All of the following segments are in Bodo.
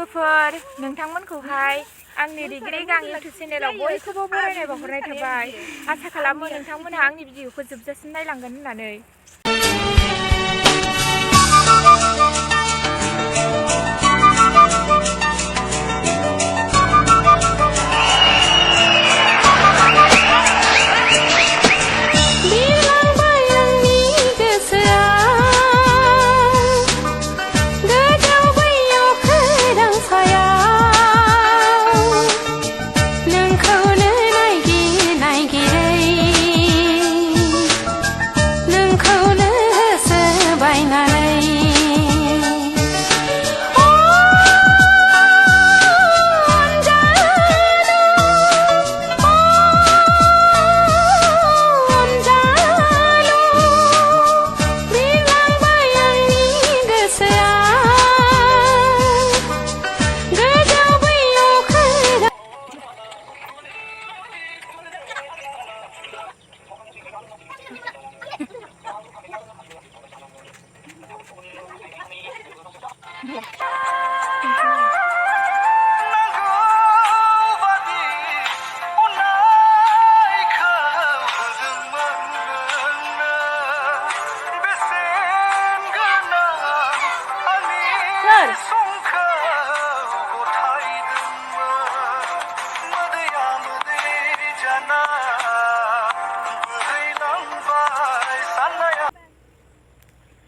लोगोफोर नोंथांमोनखौहाय आंनि रिगि गां इउटुब चेनेलाव बयखौबो बरायनाय बावहरनाय थाबाय। आसा खालामो नोंथांमोनहा आंनि भिडिअखौ जोबजासिम नायलांगोन होननानै।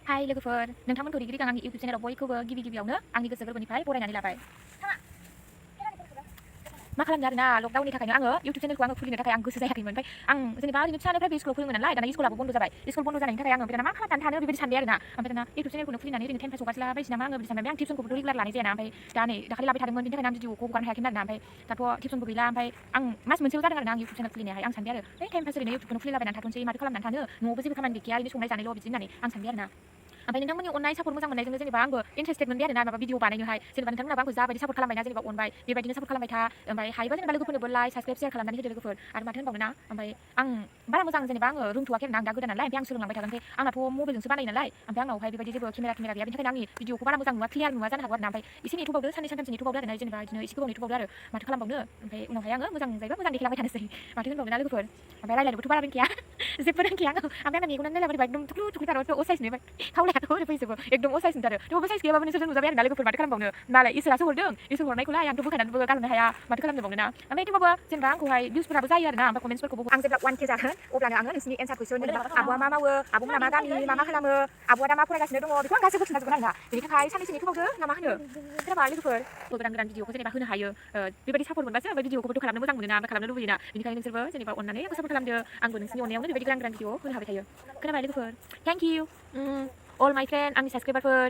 हाय लोगोफोर नोंथांमोनखौ रिगि गां आंनि इउटुब चेनेलाव बयखौबो गिबियावनो आंनि गोसो गोरबोनिफ्राय बरायनानै लाबाय। मा खालामनो आरोना लकडाउननि थाखायनो आङो इउटुब चेनेलखौ आङो खुलिनो थाखाय आं गोसो जायाखैमोन। ओमफ्राय आं जेनेबा ओरैनो फिसानिफ्राय बे स्कुलाव फोरोंङो नालाय दाना स्कुलाबो बन्द जाबाय। स्कुल बन्द जानायनि थाखाय आङो दाना मा खालामनानै थानो बेबायदि सानबाय आरोना। ओमफ्राय दाना इउटुब चेनेलखौनो खुलिनानै ओरैनो टाइम पास हगारला बायसै नामा आङो बिदि सानबाय। आं टिउसनखौबोथ' रेगुलार लानाय जायाना। ओमफ्राय दा नै दाखालि लाबाय थादोंमोन बिनि थाखायनो आं भिडिअखौ हगारनो हायाखैमोन आरोना। ओमफ्राय दाथ' टिउसनबो गैला। ओमफ्राय आं मास मोनसेल' जादों आरोना आं इउटुब चेनेल खुलिनायाहाय। आं सानबाय आरो टाइम पास ओरैनो इउटुबखौनो खुलिलाबायनानै थाथ'नोसै माथो खालामनानै थानो न'आवबो जेबो खामानि गैखाया ओरैनो संनाय जानायल' बिदि होननानै आं सानबाय आरोना। ओमफ्राय नोंथांमोननि अननाय सापर्ट मोजां मोननायजों जेनेबा आंबो इन्टारेस्टेड मोनबाय आरोना माबा भिडिअ बानायनोहाय। जेनेबा नोंथांमोनाबो आंखौ जाबायदि सापर्ट खालामबायना जेनेबा अनबाय बेबायदिनो सापर्ट खालामबाय था। ओमफ्राय हायोबा जेनेबा लोगोफोरनोबो लाइक साबस्क्राइब शेयार खालामनानै होदो लोगोफोर। आरो माथो होनबावनो ना ओमफ्राय आं बारा मोजां जेनेबा आङो रोंथ'वाखै आरोना आं दा गोदान नालाय। ओमफ्राय आं सोलोंलांबाय थागोन। ओमफ्राय आंनाथ' मबाइलजोंसो बानायो नालाय। ओमफ्राय आंनावहाय बेबायदि जेबो केमेरा गैया बिनि थाखायनो आंनि भिडिअखौ बारा मोजां नुवा क्लियार नुवा जानो हागौ आरोना। ओमफ्राय एसे नेथ'बावदो साननै सानथामसो नेथ'बावदो आरोना जेनेबा बिदिनो एसे गोबाव नेथ'बावदो आरो माथो खालामबावनो। ओमफ्राय उनावहाय आङो मोजां जायोबा मोजां देखायलांबाय थानोसै माथो होनबावनो ना लोगोफोर। ओमफ्राय रायलायनोबोथ' बारा रोंखाया जेबो रोंखाया आङो। ओमफ्राय आंना मेगनानो नायला बोरैबा एकदम थुख्लु थुख्लुथार असाइस नुबाय खावलायाथ' ओरै फैजोबो एकदम असाइस नुथारो। थेवबो साइस गैयाबाबो नोंसोरजों नुजाबाय आरोना लोगोफोर माथो खालामबावनो नालाय इसोरासो हरदों। इसोर हरनायखौलाय आंथ' बोखारनानैबो गारनो हाया माथो खालामबावनो ना। ओमफ्राय थेवबाबो जेनेबा आंखौहाय भिउसफोराबो जायो आरोना। ओमफ्राय कमेन्ट्सफोरखौबो आं जेब्ला 1K जागोन अब्लानो आङो नोंसिनि एन्सार कुइसन जेनेबा आब'आ मा मावो आब'मोना मा गामि मा खालामो आब'आ दा मा फरायगासिनो दङ बेखौ आं गासैबो खिन्थाजोबगोन आरोना। बेनि थाखाय साननैसो नेथ'बावदो ना मा होनो खोनाबाय लोगोफोर। गोदान भिडिअखौ जेनेबा होनो हायो बेबायदि सापर्ट मोनबासो ओमफ्राय भिडिअखौबोथ' खालामनो मोजां मोनोना ओमफ्राय खालामनो लुबैयोना। बेनिखायनो नोंसोरबो जेनेबा अननानै आंखौ सापर्ट खालामदो। आंबो नोंसिनि अननायावनो बेबायदि गोदान भिडिअ होनो हाबाय थायो। खोनाबाय लोगोफोर थेंक इउ अल माय फ्रेन्ड आंनि साबस्क्राइबारफोर।